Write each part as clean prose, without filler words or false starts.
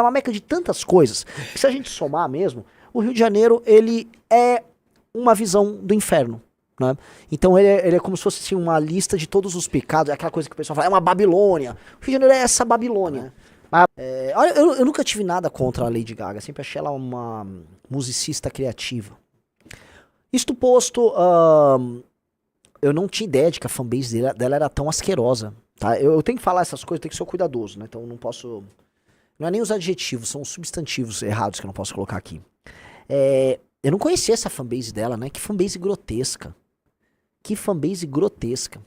É uma meca de tantas coisas, que se a gente somar mesmo, o Rio de Janeiro, ele é uma visão do inferno, né? Então ele é como se fosse assim, uma lista de todos os pecados, aquela coisa que o pessoal fala, é uma Babilônia. O Rio de Janeiro é essa Babilônia. Olha, eu nunca tive nada contra a Lady Gaga, sempre achei ela uma musicista criativa. Isto posto, eu não tinha ideia de que a fanbase dela era tão asquerosa, tá? Eu tenho que falar essas coisas, eu tenho que ser cuidadoso, né? Então eu não posso... Não é nem os adjetivos, são os substantivos errados que eu não posso colocar aqui. Eu não conhecia essa fanbase dela, né? Que fanbase grotesca. Que fanbase grotesca.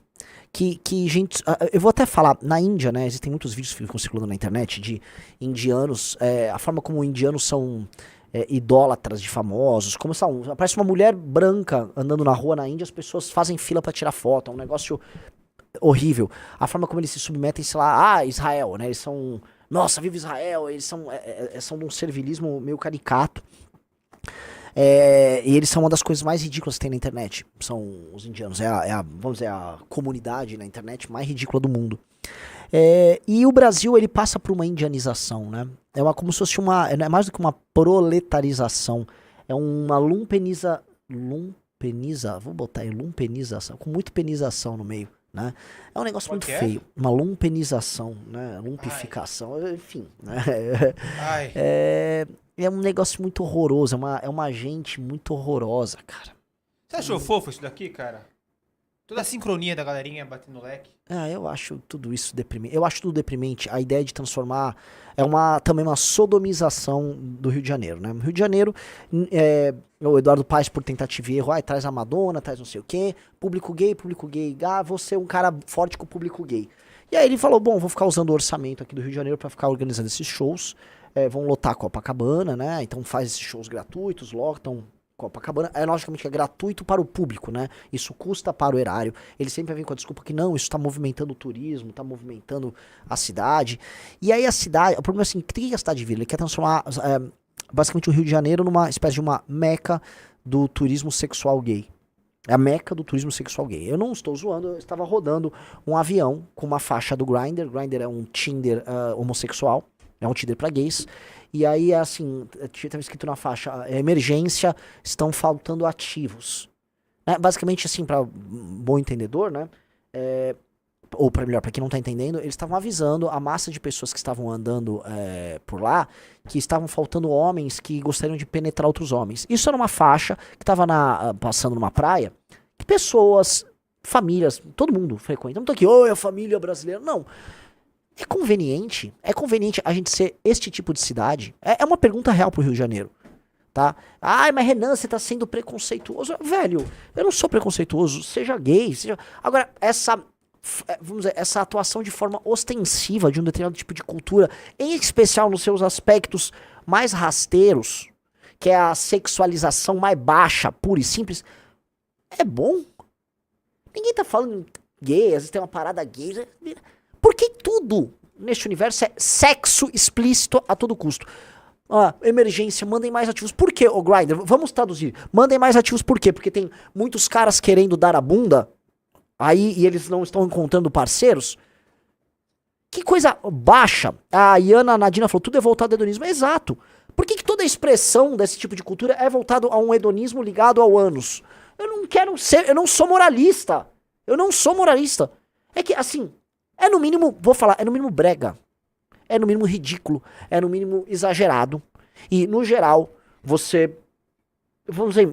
Que gente... eu vou até falar, na Índia, né? Existem muitos vídeos que ficam circulando na internet de indianos, a forma como indianos são idólatras de famosos, como são... Aparece uma mulher branca andando na rua na Índia, as pessoas fazem fila pra tirar foto, é um negócio horrível. A forma como eles se submetem, sei lá, Israel, né? Eles são... Nossa, viva Israel, eles são de um servilismo meio caricato. E eles são uma das coisas mais ridículas que tem na internet. São os indianos, vamos dizer, a comunidade na internet mais ridícula do mundo. E o Brasil, ele passa por uma indianização, né? Como se fosse é mais do que uma proletarização. É uma vou botar aí, lumpenização, com muita penização no meio. Né? É um negócio muito feio, uma lumpenização, né? Lumpificação, enfim, né? É um negócio muito horroroso, é uma gente muito horrorosa, cara. Você achou fofo isso daqui, cara? Toda a sincronia da galerinha batendo leque. Eu acho tudo isso deprimente. Eu acho tudo deprimente. A ideia de transformar também uma sodomização do Rio de Janeiro, né? No Rio de Janeiro, o Eduardo Paes, por tentativa e erro, traz a Madonna, traz não sei o quê, público gay, vou ser um cara forte com o público gay. E aí ele falou, bom, vou ficar usando o orçamento aqui do Rio de Janeiro pra ficar organizando esses shows, vão lotar a Copacabana, né? Então faz esses shows gratuitos, lotam Copacabana, logicamente que é gratuito para o público, né? Isso custa para o erário. Ele sempre vem com a desculpa que não, isso está movimentando o turismo, está movimentando a cidade. E aí a cidade, o problema é assim, o que a cidade vira? Ele quer transformar basicamente o Rio de Janeiro numa espécie de uma meca do turismo sexual gay. É a meca do turismo sexual gay. Eu não estou zoando, eu estava rodando um avião com uma faixa do Grindr. Grindr é um Tinder homossexual, é um Tinder para gays. E aí, assim, estava escrito na faixa, emergência, estão faltando ativos. Basicamente, assim, para bom entendedor, né? Ou melhor, para quem não tá entendendo, eles estavam avisando a massa de pessoas que estavam andando por lá, que estavam faltando homens que gostariam de penetrar outros homens. Isso era uma faixa que estava passando numa praia, que pessoas, famílias, todo mundo frequenta. Não tô aqui, é a família brasileira, não. É conveniente a gente ser este tipo de cidade? É uma pergunta real pro Rio de Janeiro, tá? Mas Renan, você tá sendo preconceituoso. Velho, eu não sou preconceituoso, seja gay, seja... Agora, vamos dizer, essa atuação de forma ostensiva de um determinado tipo de cultura, em especial nos seus aspectos mais rasteiros, que é a sexualização mais baixa, pura e simples, é bom. Ninguém tá falando gay, às vezes tem uma parada gay... Porque tudo neste universo é sexo explícito a todo custo. Emergência, mandem mais ativos. Por quê, o Grindr? Vamos traduzir. Mandem mais ativos por quê? Porque tem muitos caras querendo dar a bunda aí e eles não estão encontrando parceiros. Que coisa baixa. A Iana Nadina falou, tudo é voltado ao hedonismo. Exato. Por que toda a expressão desse tipo de cultura é voltado a um hedonismo ligado ao ânus? Eu não sou moralista. É que, assim... É no mínimo, vou falar, é no mínimo brega. É no mínimo ridículo. É no mínimo exagerado. E, no geral, vamos dizer,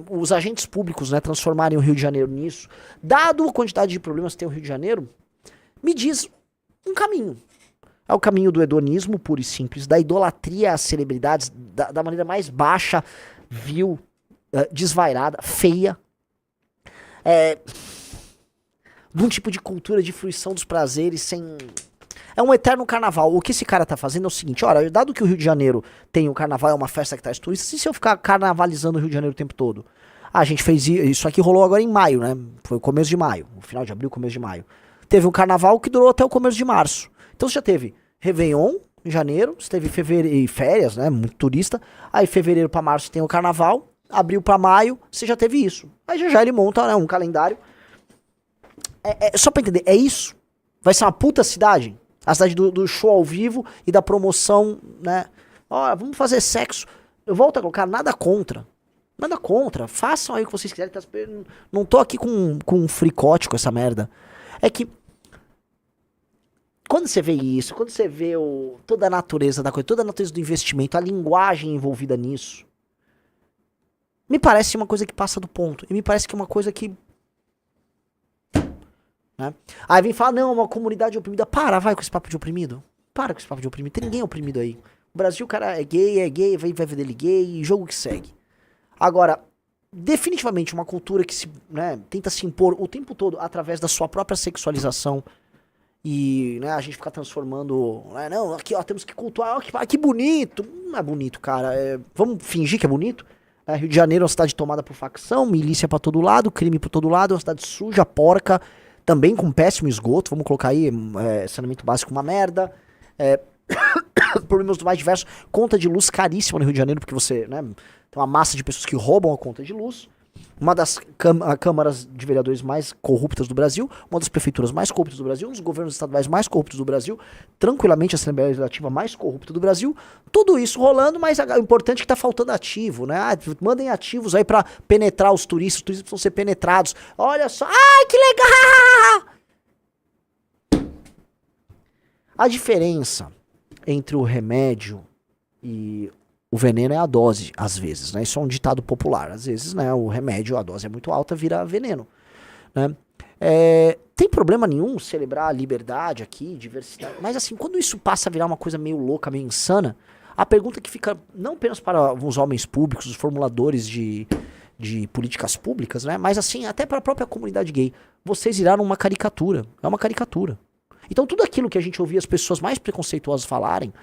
os agentes públicos, né, transformarem o Rio de Janeiro nisso, dado a quantidade de problemas que tem o Rio de Janeiro, me diz um caminho. É o caminho do hedonismo puro e simples, da idolatria às celebridades, da maneira mais baixa, vil, desvairada, feia. De um tipo de cultura de fruição dos prazeres sem... É um eterno carnaval. O que esse cara tá fazendo é o seguinte, olha, dado que o Rio de Janeiro tem o carnaval, é uma festa que traz turistas, e se eu ficar carnavalizando o Rio de Janeiro o tempo todo? A gente fez isso aqui, rolou agora em maio, né? Foi o começo de maio, o final de abril, começo de maio. Teve um carnaval que durou até o começo de março. Então você já teve Réveillon em janeiro, você teve fevereiro e férias, né? Muito turista. Aí fevereiro pra março tem o carnaval, abril pra maio, você já teve isso. Aí já ele monta, né, um calendário. Só pra entender, é isso? Vai ser uma puta cidade? A cidade do show ao vivo e da promoção, né, Ó, vamos fazer sexo. Eu volto a colocar, nada contra. Nada contra. Façam aí o que vocês quiserem. Não tô aqui com um fricote com essa merda. É que quando você vê isso, quando você vê toda a natureza da coisa, toda a natureza do investimento, a linguagem envolvida nisso, me parece uma coisa que passa do ponto. E me parece que é uma coisa que... Né? Aí vem falar, não, uma comunidade oprimida. Vai com esse papo de oprimido. Para com esse papo de oprimido. Tem ninguém oprimido aí. O Brasil, o cara é gay, vai ver dele gay, jogo que segue. Agora, definitivamente uma cultura que tenta se impor o tempo todo através da sua própria sexualização e a gente ficar transformando... Não, aqui ó, temos que cultuar, ó, que bonito. Não é bonito, cara. Vamos fingir que é bonito? Rio de Janeiro é uma cidade tomada por facção, milícia pra todo lado, crime por todo lado, é uma cidade suja, porca, também com péssimo esgoto, vamos colocar aí, saneamento básico uma merda, problemas do mais diversos, conta de luz caríssima no Rio de Janeiro, porque você, tem uma massa de pessoas que roubam a conta de luz, uma das câmaras de vereadores mais corruptas do Brasil, uma das prefeituras mais corruptas do Brasil, um dos governos estaduais mais corruptos do Brasil, tranquilamente a Assembleia Legislativa mais corrupta do Brasil, tudo isso rolando, mas o importante é que tá faltando ativo, né? Mandem ativos aí pra penetrar os turistas precisam ser penetrados. Olha só, ai que legal! A diferença entre o remédio e o veneno é a dose, às vezes, né? Isso é um ditado popular. Às vezes, o remédio, a dose é muito alta, vira veneno, né? Tem problema nenhum celebrar a liberdade aqui, diversidade. Mas assim, quando isso passa a virar uma coisa meio louca, meio insana, a pergunta que fica, não apenas para os homens públicos, os formuladores de políticas públicas, né? Mas assim, até para a própria comunidade gay. Vocês viraram uma caricatura. É uma caricatura. Então tudo aquilo que a gente ouvia as pessoas mais preconceituosas falarem,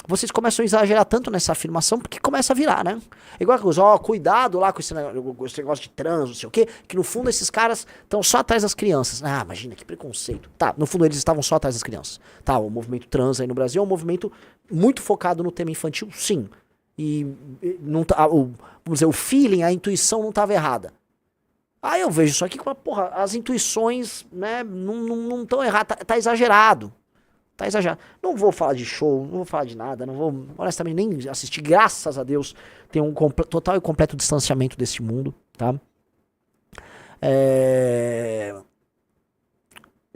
vocês começam a exagerar tanto nessa afirmação porque começa a virar, né? Igual a coisa, cuidado lá com esse negócio de trans, não sei o quê, que no fundo esses caras estão só atrás das crianças. Ah, imagina, que preconceito. Tá, no fundo eles estavam só atrás das crianças. Tá, o movimento trans aí no Brasil é um movimento muito focado no tema infantil, sim. E não tá, vamos dizer, o feeling, a intuição não estava errada. Aí eu vejo isso aqui com as intuições, né, não estão erradas, tá exagerado. Tá exagerado. Não vou falar de show, não vou falar de nada, não vou, honestamente, nem assistir. Graças a Deus, tem um total e completo distanciamento desse mundo, tá?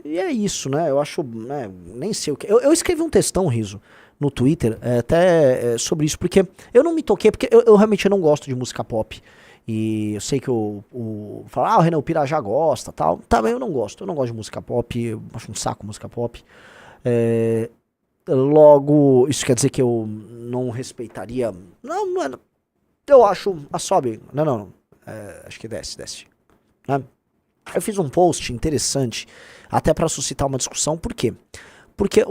E é isso, né? Eu acho, nem sei o que. Eu escrevi um textão, Riso, no Twitter, até sobre isso, porque eu não me toquei, porque eu realmente não gosto de música pop. E eu sei que o Renan Pirajá gosta, tal. Tá, mas eu não gosto de música pop, eu acho um saco música pop. Logo, isso quer dizer que eu não respeitaria. Não é. Eu acho. Sobe. Não. Acho que desce. Né? Eu fiz um post interessante, até para suscitar uma discussão. Por quê? Porque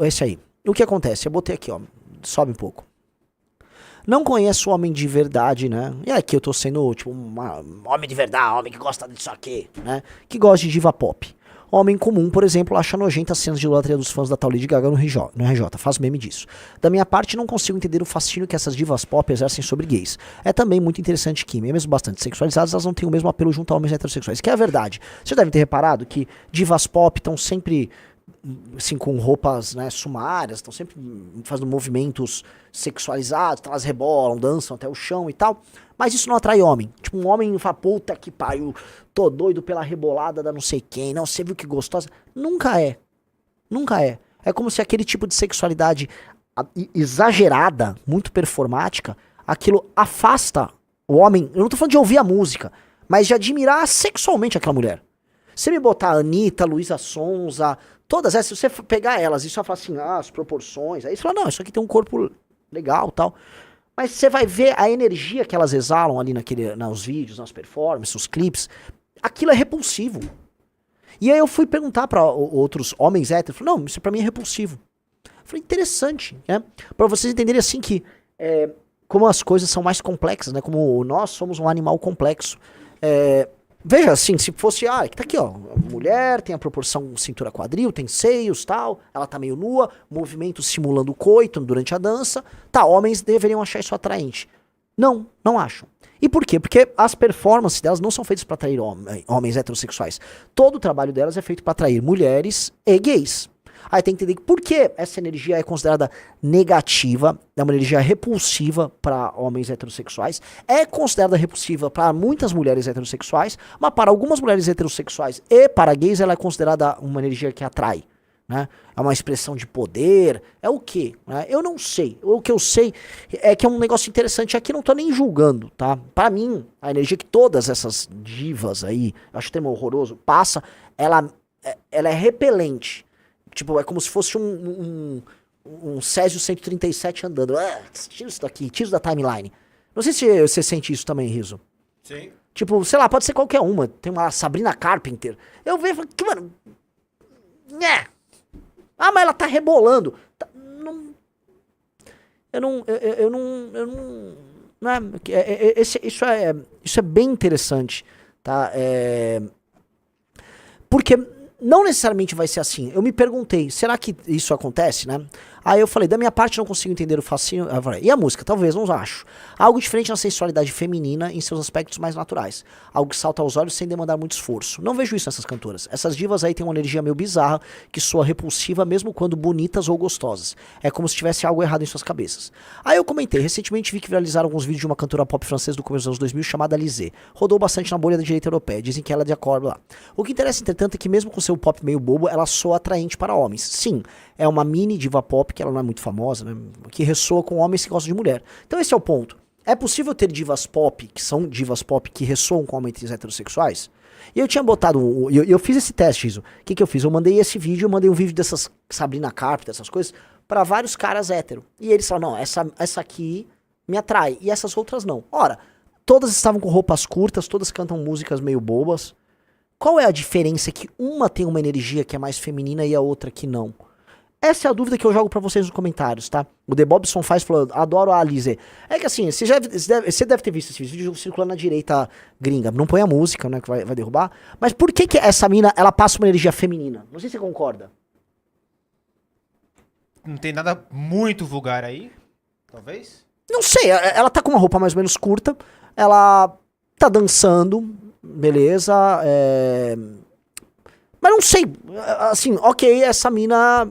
esse aí. O que acontece? Eu botei aqui, ó. Sobe um pouco. Não conheço homem de verdade, né? E aqui eu tô sendo, tipo, homem de verdade, homem que gosta disso aqui, né? Que gosta de diva pop. Homem comum, por exemplo, acha nojenta as cenas de idolatria dos fãs da tal Lady Gaga no RJ, faz meme disso. Da minha parte, não consigo entender o fascínio que essas divas pop exercem sobre gays. É também muito interessante que, mesmo bastante sexualizadas, elas não têm o mesmo apelo junto a homens heterossexuais, que é a verdade. Vocês devem ter reparado que divas pop estão sempre, assim, com roupas, né, sumárias, estão sempre fazendo movimentos sexualizados, elas rebolam, dançam até o chão e tal. Mas isso não atrai homem. Tipo, um homem fala, puta que pariu, tô doido pela rebolada da não sei quem, não, você viu que gostosa. Nunca é. É como se aquele tipo de sexualidade exagerada, muito performática, aquilo afasta o homem. Eu não tô falando de ouvir a música, mas de admirar sexualmente aquela mulher. Se me botar a Anitta, Luísa Sonza, todas essas, se você pegar elas e só falar assim, as proporções, aí você fala, não, isso aqui tem um corpo legal, tal. Mas você vai ver a energia que elas exalam ali nos vídeos, nas performances, nos clipes. Aquilo é repulsivo. E aí eu fui perguntar pra outros homens héteros. Não, isso pra mim é repulsivo. Eu falei, interessante, né? Pra vocês entenderem assim que como as coisas são mais complexas, né? Como nós somos um animal complexo. Veja assim, se fosse, que tá aqui, ó, mulher, tem a proporção cintura-quadril, tem seios, tal, ela tá meio nua, movimento simulando o coito durante a dança, tá, homens deveriam achar isso atraente. Não acham. E por quê? Porque as performances delas não são feitas para atrair homens heterossexuais. Todo o trabalho delas é feito para atrair mulheres e gays. Aí tem que entender por que essa energia é considerada negativa, é uma energia repulsiva para homens heterossexuais, é considerada repulsiva para muitas mulheres heterossexuais, mas para algumas mulheres heterossexuais e para gays ela é considerada uma energia que atrai. Né? É uma expressão de poder, é o quê? Né? Eu não sei. O que eu sei é que é um negócio interessante aqui, não tô nem julgando, tá? Pra mim, a energia que todas essas divas aí, eu acho o termo horroroso, passa, ela é repelente. Tipo, é como se fosse um Césio 137 andando. Tira isso daqui, tira isso da timeline. Não sei se você sente isso também, Riso. Sim. Tipo, sei lá, pode ser qualquer uma. Tem uma Sabrina Carpenter. Eu vejo e falo, que, mano... Né? Ah, mas ela tá rebolando. Não, eu não, né? Isso é bem interessante, tá? Porque não necessariamente vai ser assim. Eu me perguntei, será que isso acontece, né? Aí eu falei, da minha parte não consigo entender o fascínio. Eu falei, e a música? Talvez, não acho. Algo diferente na sensualidade feminina em seus aspectos mais naturais. Algo que salta aos olhos sem demandar muito esforço. Não vejo isso nessas cantoras. Essas divas aí têm uma energia meio bizarra, que soa repulsiva mesmo quando bonitas ou gostosas. É como se tivesse algo errado em suas cabeças. Aí eu comentei, recentemente vi que viralizaram alguns vídeos de uma cantora pop francesa do começo dos anos 2000 chamada Alizée. Rodou bastante na bolha da direita europeia. Dizem que ela é de acordo lá. O que interessa, entretanto, é que mesmo com seu pop meio bobo, ela soa atraente para homens. Sim, é uma mini diva pop, que ela não é muito famosa, né? Que ressoa com homens que gostam de mulher. Então esse é o ponto. É possível ter divas pop, que são divas pop, que ressoam com homens heterossexuais? E eu tinha botado, eu fiz esse teste, Iso. O que eu fiz? Eu mandei esse vídeo, eu mandei um vídeo dessas Sabrina Carpenter, essas coisas, pra vários caras hétero. E eles falaram, não, essa aqui me atrai, e essas outras não. Ora, todas estavam com roupas curtas, todas cantam músicas meio bobas. Qual é a diferença que uma tem uma energia que é mais feminina e a outra que não? Essa é a dúvida que eu jogo pra vocês nos comentários, tá? O The Bobson faz falando, adoro a Alizée. É que assim, você deve ter visto esse vídeo circulando na direita gringa. Não põe a música, né, que vai derrubar. Mas por que essa mina, ela passa uma energia feminina? Não sei se você concorda. Não tem nada muito vulgar aí, talvez? Não sei, ela tá com uma roupa mais ou menos curta, ela tá dançando, beleza, mas não sei, assim, ok, essa mina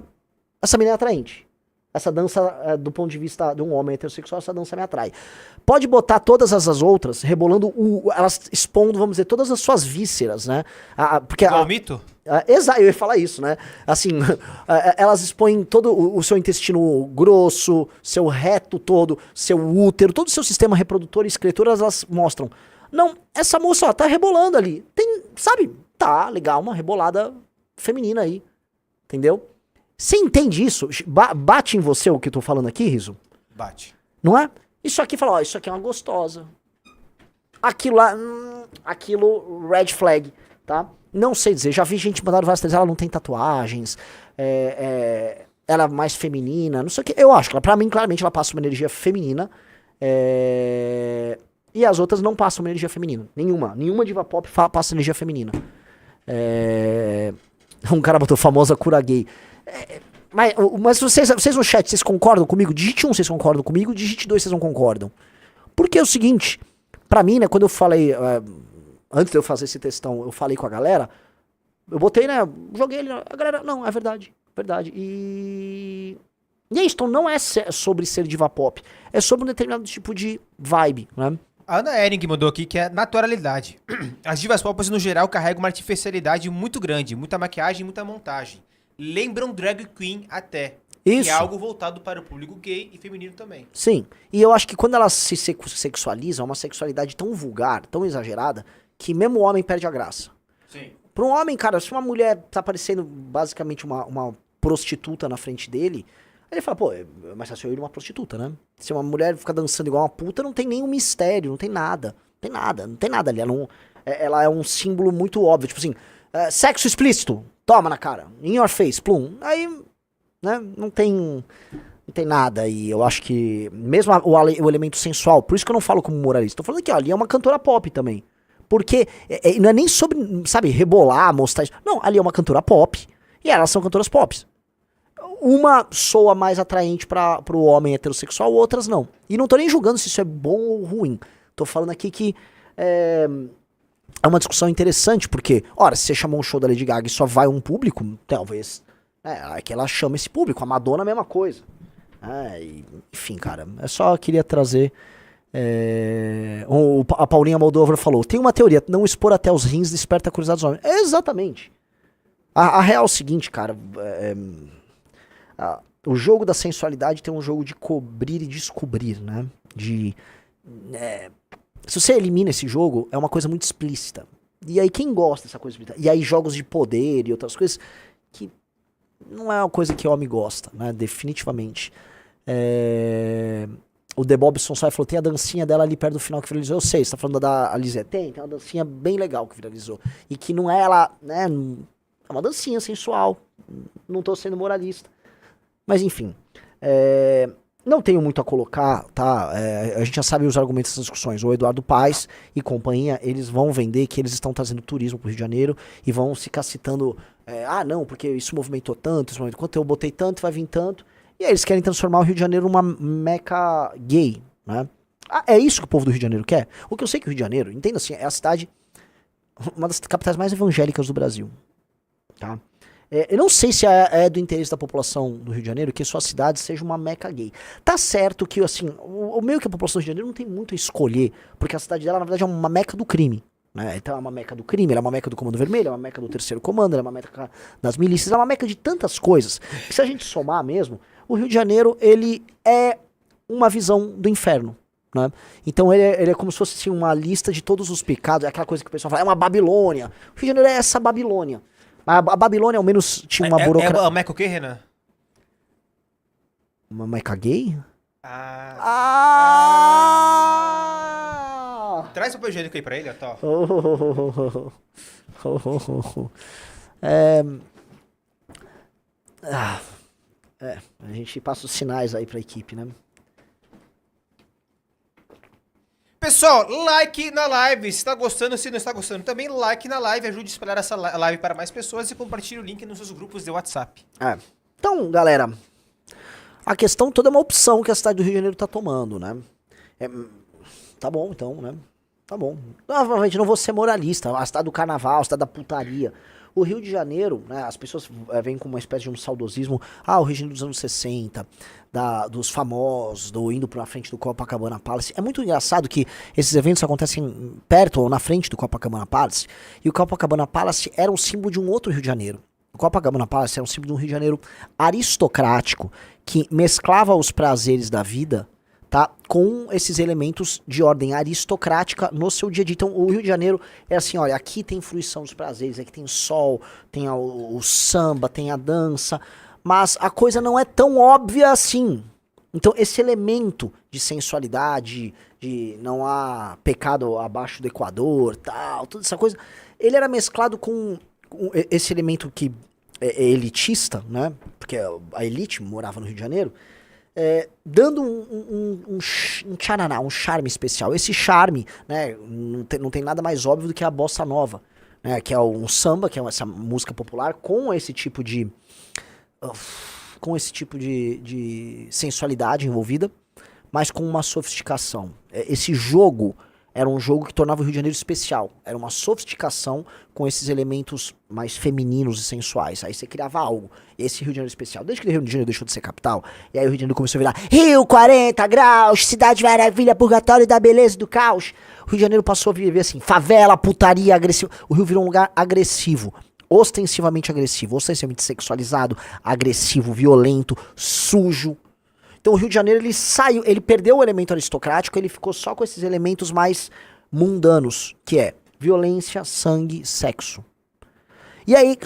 é atraente. Essa dança, do ponto de vista de um homem heterossexual, essa dança me atrai. Pode botar todas as outras, rebolando, elas expondo, vamos dizer, todas as suas vísceras, né? Porque Igual o mito? Exato, eu ia falar isso, né? Assim, elas expõem todo o seu intestino grosso, seu reto todo, seu útero, todo o seu sistema reprodutor e excretor, elas mostram. Não, essa moça, ó, tá rebolando ali. Tem, sabe? Tá, legal, uma rebolada feminina aí. Entendeu? Você entende isso? Bate em você o que eu tô falando aqui, Riso? Bate. Não é? Isso aqui fala, ó, isso aqui é uma gostosa. Aquilo lá, aquilo, red flag, tá? Não sei dizer, já vi gente mandando várias vezes, ela não tem tatuagens, ela é mais feminina, não sei o que. Eu acho que, pra mim, claramente, ela passa uma energia feminina, e as outras não passam uma energia feminina. Nenhuma diva pop passa energia feminina. Um cara botou famosa cura gay. Mas vocês no chat, vocês concordam comigo? Digite 1, vocês concordam comigo, digite 2, vocês não concordam. Porque é o seguinte, pra mim, né, quando eu falei, antes de eu fazer esse textão, eu falei com a galera, eu botei, né, joguei ele, a galera, não, é verdade, E é isso, então não é sobre ser diva pop, é sobre um determinado tipo de vibe, né? A Ana Ering mandou aqui que é naturalidade. As divas pop, no geral, carregam uma artificialidade muito grande, muita maquiagem, muita montagem. Lembram drag queen até. Isso. Que é algo voltado para o público gay e feminino também. Sim, e eu acho que quando elas se sexualizam, é uma sexualidade tão vulgar, tão exagerada, que mesmo o homem perde a graça. Sim. Para um homem, cara, se uma mulher tá parecendo basicamente uma prostituta na frente dele, ele fala, pô, é mais fácil eu ir uma prostituta, né? Se uma mulher fica dançando igual uma puta, não tem nenhum mistério, não tem nada. Não tem nada ali. Ela é um símbolo muito óbvio, tipo assim, sexo explícito, toma na cara, in your face, plum. Aí, né, não tem nada. E eu acho que, mesmo o elemento sensual, por isso que eu não falo como moralista, tô falando que, ó, ali é uma cantora pop também. Porque não é nem sobre, sabe, rebolar, mostrar isso. Não, ali é uma cantora pop. E elas são cantoras pop. Uma soa mais atraente pro homem heterossexual, outras não. E não tô nem julgando se isso é bom ou ruim. Tô falando aqui que é uma discussão interessante, porque, ora, se você chamou um show da Lady Gaga e só vai um público, talvez É que ela chama esse público. A Madonna, a mesma coisa. Enfim, cara, só queria trazer. A Paulinha Moldover falou: tem uma teoria, não expor até os rins desperta a curiosidade dos homens. Exatamente. A real é o seguinte, cara. O jogo da sensualidade tem um jogo de cobrir e descobrir, né? Se você elimina esse jogo, é uma coisa muito explícita. E aí quem gosta dessa coisa explícita? E aí jogos de poder e outras coisas que não é uma coisa que o homem gosta, né? Definitivamente. O The Bobson só falou: tem a dancinha dela ali perto do final que viralizou. Eu sei, você tá falando da Alizé. Tem uma dancinha bem legal que viralizou. E que não é ela, né? É uma dancinha sensual. Não tô sendo moralista. Mas enfim. Não tenho muito a colocar, tá? A gente já sabe os argumentos dessas discussões. O Eduardo Paes e companhia, eles vão vender que eles estão trazendo turismo pro Rio de Janeiro e vão ficar citando, não, porque isso movimentou tanto, quanto eu botei tanto, vai vir tanto. E aí eles querem transformar o Rio de Janeiro numa meca gay, né? É isso que o povo do Rio de Janeiro quer? O que eu sei que o Rio de Janeiro, entenda assim, é a cidade, uma das capitais mais evangélicas do Brasil, tá? Eu não sei se é do interesse da população do Rio de Janeiro que sua cidade seja uma meca gay. Tá certo que, assim, o meio que a população do Rio de Janeiro não tem muito a escolher, porque a cidade dela, na verdade, é uma meca do crime, né? Então é uma meca do crime, ela é uma meca do Comando Vermelho, é uma meca do Terceiro Comando, ela é uma meca das milícias, é uma meca de tantas coisas, que se a gente somar mesmo, o Rio de Janeiro, ele é uma visão do inferno, né? Então ele é como se fosse assim, uma lista de todos os pecados, é aquela coisa que o pessoal fala, é uma Babilônia. O Rio de Janeiro é essa Babilônia. A Babilônia, ao menos, tinha uma burocracia. É a meca o quê, Renan? Uma meca gay? Traz o papel higiênico aí pra ele, ó. Tá. A gente passa os sinais aí pra equipe, né? Pessoal, like na live, se tá gostando, se não está gostando também, like na live, ajude a espalhar essa live para mais pessoas e compartilhe o link nos seus grupos de WhatsApp. Então, galera, a questão toda é uma opção que a cidade do Rio de Janeiro tá tomando, né? Tá bom, então, né? Tá bom. Novamente, não vou ser moralista, a cidade do carnaval, a cidade da putaria. O Rio de Janeiro, né, as pessoas vêm com uma espécie de um saudosismo, o Rio de Janeiro dos anos 60, dos famosos, indo pra frente do Copacabana Palace. É muito engraçado que esses eventos acontecem perto ou na frente do Copacabana Palace, e o Copacabana Palace era um símbolo de um outro Rio de Janeiro. O Copacabana Palace era um símbolo de um Rio de Janeiro aristocrático, que mesclava os prazeres da vida, tá, com esses elementos de ordem aristocrática no seu dia a dia. Então o Rio de Janeiro é assim, olha, aqui tem fruição dos prazeres, aqui tem sol, tem o samba, tem a dança, mas a coisa não é tão óbvia assim. Então esse elemento de sensualidade, de não há pecado abaixo do Equador, tal, toda essa coisa, ele era mesclado com esse elemento que é elitista, né, porque a elite morava no Rio de Janeiro, dando um tchananá, um charme especial. Esse charme, né, não tem nada mais óbvio do que a bossa nova, né, que é um samba, que é essa música popular, com esse tipo de sensualidade envolvida, mas com uma sofisticação. Esse jogo era um jogo que tornava o Rio de Janeiro especial. Era uma sofisticação com esses elementos mais femininos e sensuais. Aí você criava algo. Esse Rio de Janeiro especial. Desde que o Rio de Janeiro deixou de ser capital, e aí o Rio de Janeiro começou a virar Rio 40 graus, cidade maravilha, purgatório da beleza e do caos. O Rio de Janeiro passou a viver assim, favela, putaria, agressivo. O Rio virou um lugar agressivo. Ostensivamente agressivo. Ostensivamente sexualizado, agressivo, violento, sujo. Então o Rio de Janeiro, ele perdeu o elemento aristocrático, ele ficou só com esses elementos mais mundanos, que é violência, sangue, sexo. E aí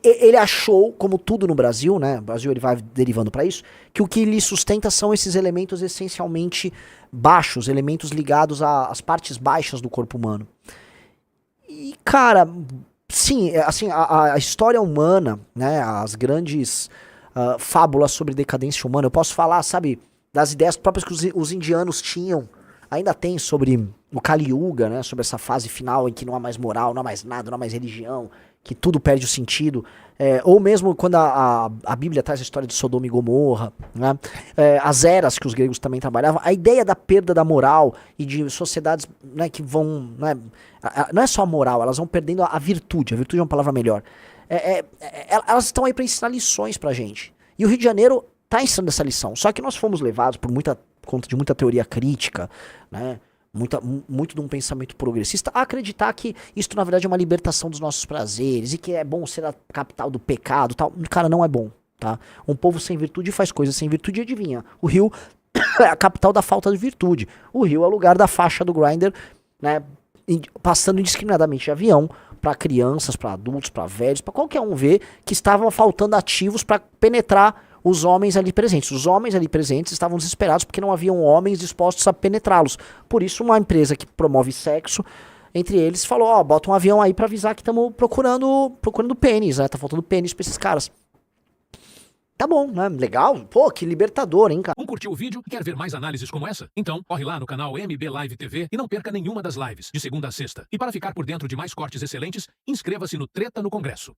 ele achou, como tudo no Brasil, né, o Brasil ele vai derivando pra isso, que o que lhe sustenta são esses elementos essencialmente baixos, elementos ligados às partes baixas do corpo humano. E cara, sim, assim, a história humana, né, as grandes fábulas sobre decadência humana. Eu posso falar, sabe, das ideias próprias que os indianos tinham, ainda tem, sobre o Kali Yuga, né, sobre essa fase final em que não há mais moral, não há mais nada, não há mais religião, que tudo perde o sentido. Ou mesmo quando a Bíblia traz a história de Sodoma e Gomorra, né, as eras que os gregos também trabalhavam, a ideia da perda da moral e de sociedades, né, que vão... Né, não é só a moral, elas vão perdendo a virtude é uma palavra melhor. elas estão aí para ensinar lições pra gente. E o Rio de Janeiro tá ensinando essa lição. Só que nós fomos levados por conta de muita teoria crítica, né? Muito de um pensamento progressista, a acreditar que isso na verdade é uma libertação dos nossos prazeres e que é bom ser a capital do pecado, tal. Cara, não é bom, tá? Um povo sem virtude faz coisas sem virtude e adivinha. O Rio é a capital da falta de virtude. O Rio é o lugar da faixa do Grindr, né? Passando indiscriminadamente de avião para crianças, para adultos, para velhos, para qualquer um ver que estavam faltando ativos para penetrar os homens ali presentes. Os homens ali presentes estavam desesperados porque não haviam homens dispostos a penetrá-los. Por isso, uma empresa que promove sexo, entre eles, falou, ó, bota um avião aí pra avisar que estamos procurando pênis, né? Tá faltando pênis pra esses caras. Tá bom, né? Legal. Pô, que libertador, hein, cara? Curtiu o vídeo? Quer ver mais análises como essa? Então, corre lá no canal MB Live TV e não perca nenhuma das lives, de segunda a sexta. E para ficar por dentro de mais cortes excelentes, inscreva-se no Treta no Congresso.